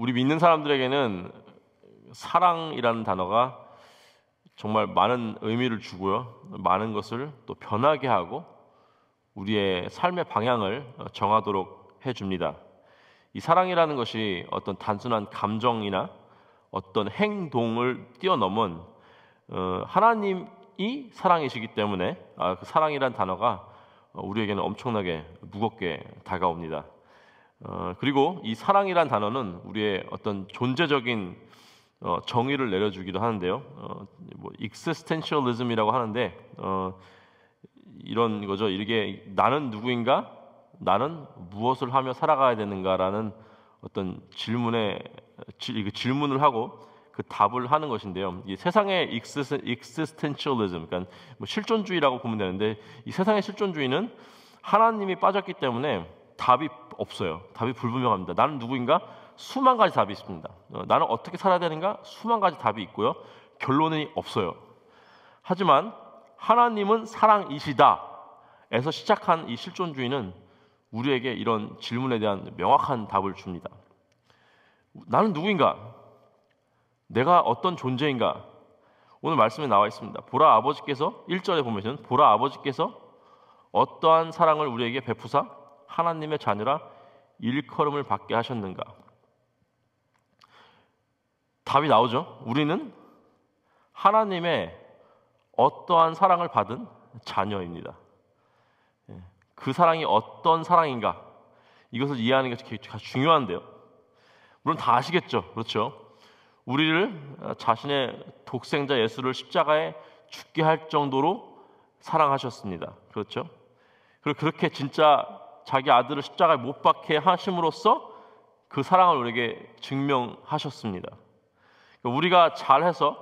우리 믿는 사람들에게는 사랑이라는 단어가 정말 많은 의미를 주고요. 많은 것을 또 변하게 하고 우리의 삶의 방향을 정하도록 해줍니다. 이 사랑이라는 것이 어떤 단순한 감정이나 어떤 행동을 뛰어넘은 하나님이 사랑이시기 때문에 그 사랑이라는 단어가 우리에게는 엄청나게 무겁게 다가옵니다. 그리고 이 사랑이란 단어는 우리의 어떤 존재적인 정의를 내려주기도 하는데요. 뭐 existentialism이라고 하는데 이런 거죠. 이게 나는 누구인가? 나는 무엇을 하며 살아가야 되는가라는 어떤 질문을 하고 그 답을 하는 것인데요. 이 세상의 existentialism, 그러니까 뭐 실존주의라고 보면 되는데 이 세상의 실존주의는 하나님이 빠졌기 때문에 답이 없어요. 답이 불분명합니다. 나는 누구인가? 수만 가지 답이 있습니다. 나는 어떻게 살아야 되는가? 수만 가지 답이 있고요. 결론이 없어요. 하지만 하나님은 사랑이시다 에서 시작한 이 실존주의는 우리에게 이런 질문에 대한 명확한 답을 줍니다. 나는 누구인가? 내가 어떤 존재인가? 오늘 말씀에 나와 있습니다. 보라 아버지께서 1절에 보면은 보라 아버지께서 어떠한 사랑을 우리에게 베푸사 하나님의 자녀라 일컬음을 받게 하셨는가? 답이 나오죠. 우리는 하나님의 어떠한 사랑을 받은 자녀입니다. 그 사랑이 어떤 사랑인가? 이것을 이해하는 것이 중요한데요. 물론 다 아시겠죠. 그렇죠? 우리를 자신의 독생자 예수를 십자가에 죽게 할 정도로 사랑하셨습니다. 그렇죠? 그리고 그렇게 진짜 자기 아들을 십자가에 못 박게 하심으로써 그 사랑을 우리에게 증명하셨습니다. 우리가 잘해서,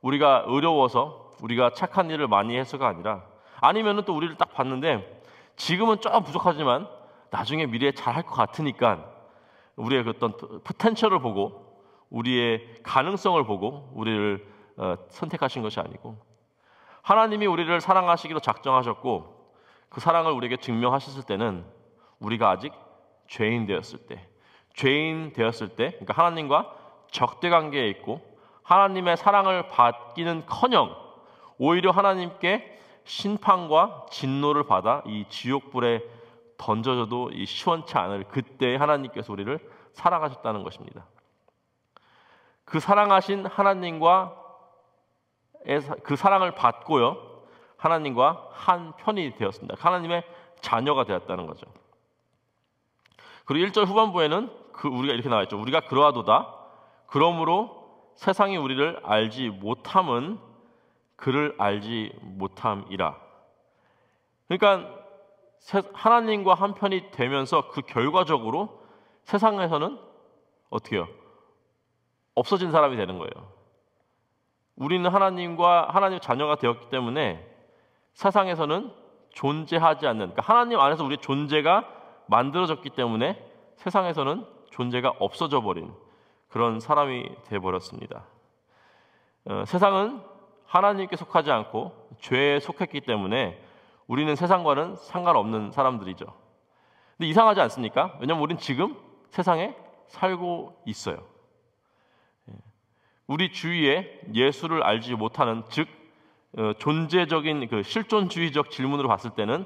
우리가 의로워서, 우리가 착한 일을 많이 해서가 아니라, 아니면은 또 우리를 딱 봤는데 지금은 조금 부족하지만 나중에 미래에 잘할 것 같으니까 우리의 그 어떤 포텐셜을 보고 우리의 가능성을 보고 우리를 선택하신 것이 아니고 하나님이 우리를 사랑하시기로 작정하셨고 그 사랑을 우리에게 증명하셨을 때는 우리가 아직 죄인 되었을 때, 그러니까 하나님과 적대 관계에 있고 하나님의 사랑을 받기는커녕 오히려 하나님께 심판과 진노를 받아 이 지옥불에 던져져도 이 시원치 않을 그때 하나님께서 우리를 사랑하셨다는 것입니다. 그 사랑하신 하나님과 그 사랑을 받고요, 하나님과 한 편이 되었습니다. 하나님의 자녀가 되었다는 거죠. 그리고 1절 후반부에는 우리가 이렇게 나와 있죠. 우리가 그러하도다. 그러므로 세상이 우리를 알지 못함은 그를 알지 못함이라. 그러니까 하나님과 한 편이 되면서 그 결과적으로 세상에서는 어떻게 해요? 없어진 사람이 되는 거예요. 우리는 하나님과 하나님의 자녀가 되었기 때문에 세상에서는 존재하지 않는, 그러니까 하나님 안에서 우리의 존재가 만들어졌기 때문에 세상에서는 존재가 없어져 버린 그런 사람이 되어버렸습니다. 세상은 하나님께 속하지 않고 죄에 속했기 때문에 우리는 세상과는 상관없는 사람들이죠. 근데 이상하지 않습니까? 왜냐하면 우리는 지금 세상에 살고 있어요. 우리 주위에 예수를 알지 못하는, 즉 존재적인 그 실존주의적 질문으로 봤을 때는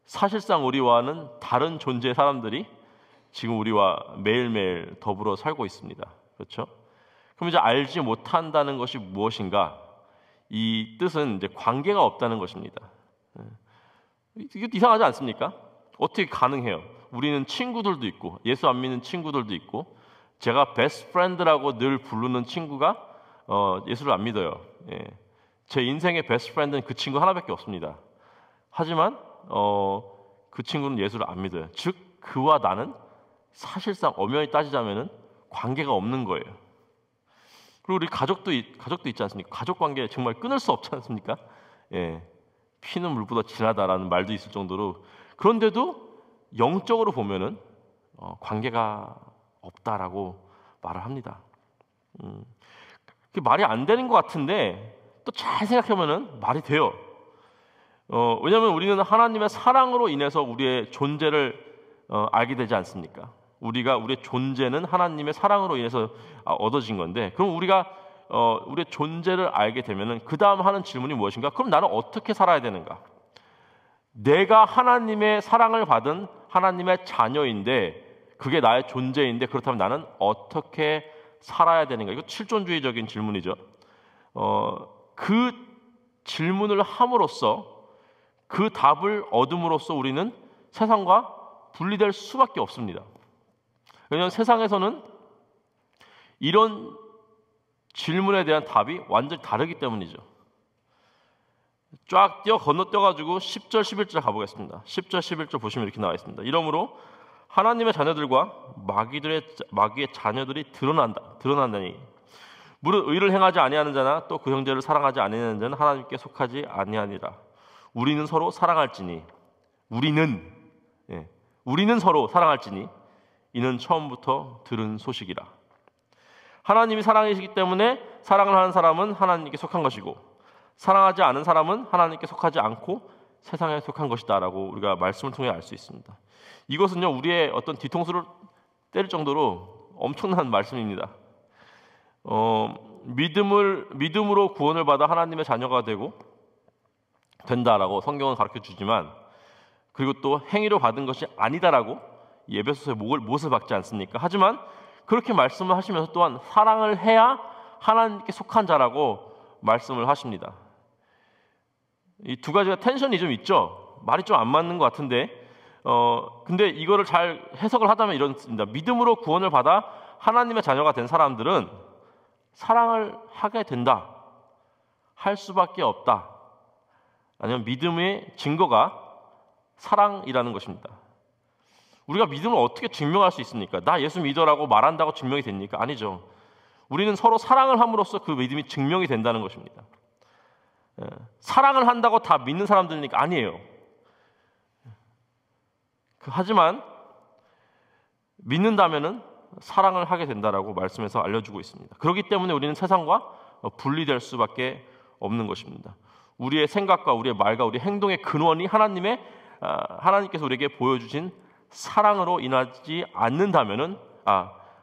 사실상 우리와는 다른 존재의 사람들이 지금 우리와 매일매일 더불어 살고 있습니다. 그렇죠? 그럼 이제 알지 못한다는 것이 무엇인가? 이 뜻은 이제 관계가 없다는 것입니다. 이게 이상하지 않습니까? 어떻게 가능해요? 우리는 친구들도 있고 예수 안 믿는 친구들도 있고 제가 베스트 프렌드라고 늘 부르는 친구가 예수를 안 믿어요. 제 인생의 베스트 프렌드는 그 친구 하나밖에 없습니다. 하지만 그 친구는 예수를 안 믿어요. 즉 그와 나는 사실상 엄연히 따지자면은 관계가 없는 거예요. 그리고 우리 가족도 있지 않습니까? 가족 관계 정말 끊을 수 없지 않습니까? 피는 물보다 진하다라는 말도 있을 정도로, 그런데도 영적으로 보면은 관계가 없다라고 말을 합니다. 그게 말이 안 되는 것 같은데 또 잘 생각해보면은 말이 돼요. 왜냐하면 우리는 하나님의 사랑으로 인해서 우리의 존재를 알게 되지 않습니까? 우리의 존재는 하나님의 사랑으로 인해서 얻어진 건데, 그럼 우리가 우리의 존재를 알게 되면은 그 다음 하는 질문이 무엇인가? 그럼 나는 어떻게 살아야 되는가? 내가 하나님의 사랑을 받은 하나님의 자녀인데, 그게 나의 존재인데, 그렇다면 나는 어떻게 살아야 되는가? 이거 실존주의적인 질문이죠. 그 질문을 함으로써, 그 답을 얻음으로써 우리는 세상과 분리될 수밖에 없습니다. 왜냐하면 세상에서는 이런 질문에 대한 답이 완전히 다르기 때문이죠. 쫙 건너뛰어가지고 10절, 11절 가보겠습니다. 10절, 11절 보시면 이렇게 나와 있습니다. 이러므로 하나님의 자녀들과 마귀의 자녀들이 드러난다니. 무릇 의를 행하지 아니하는 자나 또 그 형제를 사랑하지 아니하는 자는 하나님께 속하지 아니하니라. 우리는 서로 사랑할지니, 우리는 서로 사랑할지니 이는 처음부터 들은 소식이라. 하나님이 사랑이시기 때문에 사랑을 하는 사람은 하나님께 속한 것이고, 사랑하지 않은 사람은 하나님께 속하지 않고 세상에 속한 것이다 라고 우리가 말씀을 통해 알 수 있습니다. 이것은요, 우리의 어떤 뒤통수를 때릴 정도로 엄청난 말씀입니다. 믿음으로 구원을 받아 하나님의 자녀가 된다라고 성경은 가르쳐 주지만, 그리고 또 행위로 받은 것이 아니다라고 에베소서에 못을 박지 않습니까? 하지만 그렇게 말씀을 하시면서 또한 사랑을 해야 하나님께 속한 자라고 말씀을 하십니다. 이 두 가지가 텐션이 좀 있죠. 말이 좀 안 맞는 것 같은데, 근데 이거를 잘 해석을 하자면 이렇습니다. 믿음으로 구원을 받아 하나님의 자녀가 된 사람들은 사랑을 하게 된다, 할 수밖에 없다. 아니면 믿음의 증거가 사랑이라는 것입니다. 우리가 믿음을 어떻게 증명할 수 있습니까? 나 예수 믿어라고 말한다고 증명이 됩니까? 아니죠. 우리는 서로 사랑을 함으로써 그 믿음이 증명이 된다는 것입니다. 사랑을 한다고 다 믿는 사람들이니까 아니에요. 하지만 믿는다면은 사랑을 하게 된다라고 말씀에서 알려주고 있습니다. 그렇기 때문에 우리는 세상과 분리될 수밖에 없는 것입니다. 우리의 생각과 우리의 말과 우리의 행동의 근원이 하나님께서 우리에게 보여주신 사랑으로 인하지 않는다면은,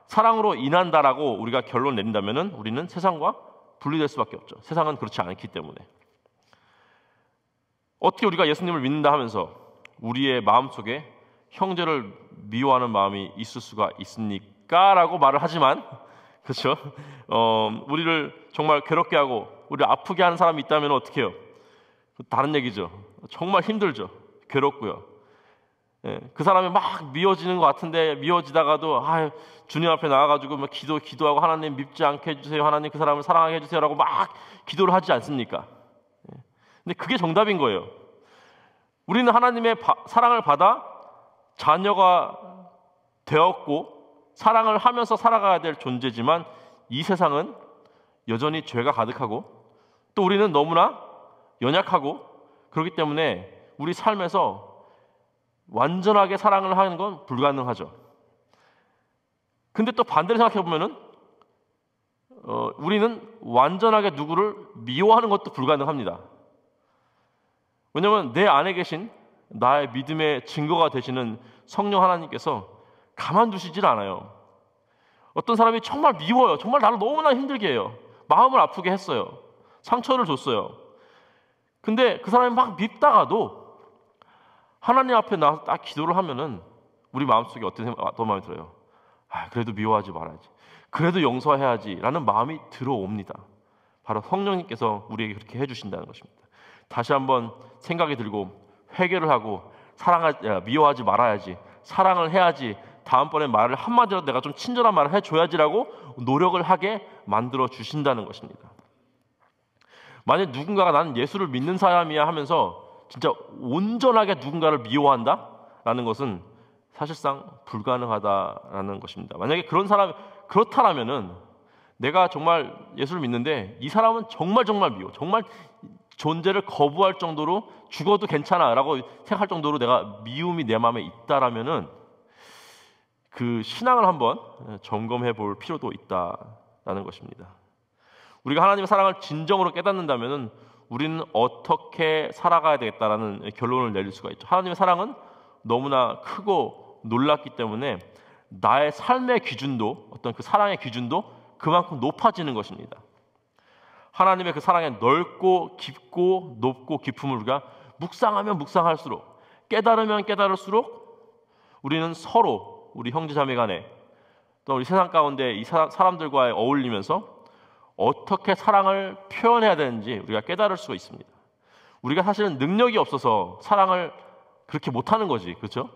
사랑으로 인한다라고 우리가 결론 내린다면은 우리는 세상과 분리될 수밖에 없죠. 세상은 그렇지 않기 때문에. 어떻게 우리가 예수님을 믿는다 하면서 우리의 마음속에 형제를 미워하는 마음이 있을 수가 있습니까? 라고 말을 하지만, 그렇죠? 우리를 정말 괴롭게 하고 우리를 아프게 하는 사람이 있다면 어떻게 해요? 다른 얘기죠. 정말 힘들죠. 괴롭고요. 그 사람이 막 미워지는 것 같은데, 미워지다가도 주님 앞에 나와가지고 막 기도하고 하나님 믿지 않게 해주세요, 하나님 그 사람을 사랑하게 해주세요라고 막 기도를 하지 않습니까? 근데 그게 정답인 거예요. 우리는 하나님의 사랑을 받아 자녀가 되었고 사랑을 하면서 살아가야 될 존재지만, 이 세상은 여전히 죄가 가득하고 또 우리는 너무나 연약하고, 그렇기 때문에 우리 삶에서 완전하게 사랑을 하는 건 불가능하죠. 근데 또 반대로 생각해 보면은 우리는 완전하게 누구를 미워하는 것도 불가능합니다. 왜냐하면 내 안에 계신 나의 믿음의 증거가 되시는 성령 하나님께서 가만두시질 않아요. 어떤 사람이 정말 미워요. 정말 나를 너무나 힘들게 해요. 마음을 아프게 했어요. 상처를 줬어요. 근데 그 사람이 막 밉다가도 하나님 앞에 나와서 딱 기도를 하면은 우리 마음속에 어떤 마음이 들어요? 그래도 미워하지 말아야지, 그래도 용서해야지 라는 마음이 들어옵니다. 바로 성령님께서 우리에게 그렇게 해주신다는 것입니다. 다시 한번 생각이 들고 회개를 하고 미워하지 말아야지, 사랑을 해야지, 다음번에 말을 한마디라도 내가 좀 친절한 말을 해줘야지라고 노력을 하게 만들어 주신다는 것입니다. 만약 누군가가 나는 예수를 믿는 사람이야 하면서 진짜 온전하게 누군가를 미워한다라는 것은 사실상 불가능하다라는 것입니다. 만약에 그렇다라면은 내가 정말 예수를 믿는데 이 사람은 정말 미워, 정말 존재를 거부할 정도로 죽어도 괜찮아라고 생각할 정도로 내가 미움이 내 마음에 있다라면은 그 신앙을 한번 점검해 볼 필요도 있다라는 것입니다. 우리가 하나님의 사랑을 진정으로 깨닫는다면은 우리는 어떻게 살아가야 되겠다라는 결론을 내릴 수가 있죠. 하나님의 사랑은 너무나 크고 놀랍기 때문에 나의 삶의 기준도, 어떤 그 사랑의 기준도 그만큼 높아지는 것입니다. 하나님의 그 사랑의 넓고 깊고 높고 깊음을 우리가 묵상하면 묵상할수록, 깨달으면 깨달을수록 우리는 서로 우리 형제자매 간에 또 우리 세상 가운데 이 사람들과 어울리면서 어떻게 사랑을 표현해야 되는지 우리가 깨달을 수가 있습니다. 우리가 사실은 능력이 없어서 사랑을 그렇게 못하는 거지, 그렇죠?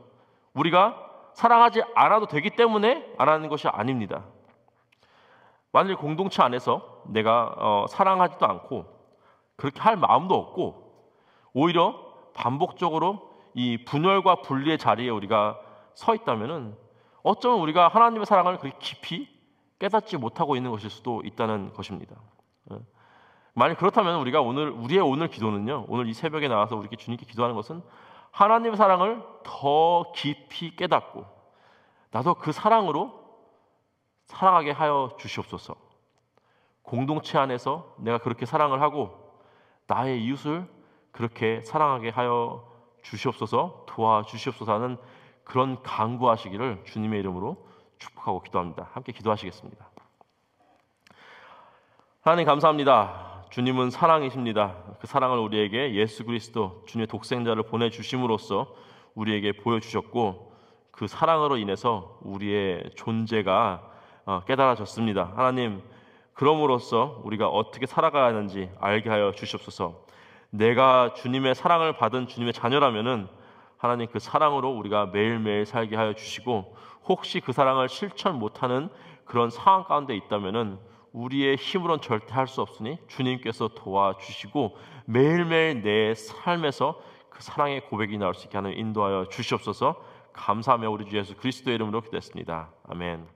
우리가 사랑하지 않아도 되기 때문에 안 하는 것이 아닙니다. 만일 공동체 안에서 내가 사랑하지도 않고 그렇게 할 마음도 없고 오히려 반복적으로 이 분열과 분리의 자리에 우리가 서 있다면은 어쩌면 우리가 하나님의 사랑을 그렇게 깊이 깨닫지 못하고 있는 것일 수도 있다는 것입니다. 만약 그렇다면 우리가 우리의 오늘 기도는요, 오늘 이 새벽에 나와서 우리께 주님께 기도하는 것은 하나님의 사랑을 더 깊이 깨닫고 나도 그 사랑으로 살아가게 하여 주시옵소서. 공동체 안에서 내가 그렇게 사랑을 하고 나의 이웃을 그렇게 사랑하게 하여 주시옵소서, 도와주시옵소서 하는 그런 간구하시기를 주님의 이름으로 축복하고 기도합니다. 함께 기도하시겠습니다. 하나님 감사합니다. 주님은 사랑이십니다. 그 사랑을 우리에게 예수 그리스도 주님의 독생자를 보내주심으로써 우리에게 보여주셨고 그 사랑으로 인해서 우리의 존재가 깨달아졌습니다. 하나님, 그럼으로써 우리가 어떻게 살아가야 하는지 알게 하여 주시옵소서. 내가 주님의 사랑을 받은 주님의 자녀라면은 하나님 그 사랑으로 우리가 매일매일 살게 하여 주시고 혹시 그 사랑을 실천 못하는 그런 상황 가운데 있다면은 우리의 힘으로는 절대 할 수 없으니 주님께서 도와주시고 매일매일 내 삶에서 그 사랑의 고백이 나올 수 있게 하는 인도하여 주시옵소서. 감사하며 우리 주 예수 그리스도의 이름으로 기도했습니다. 아멘.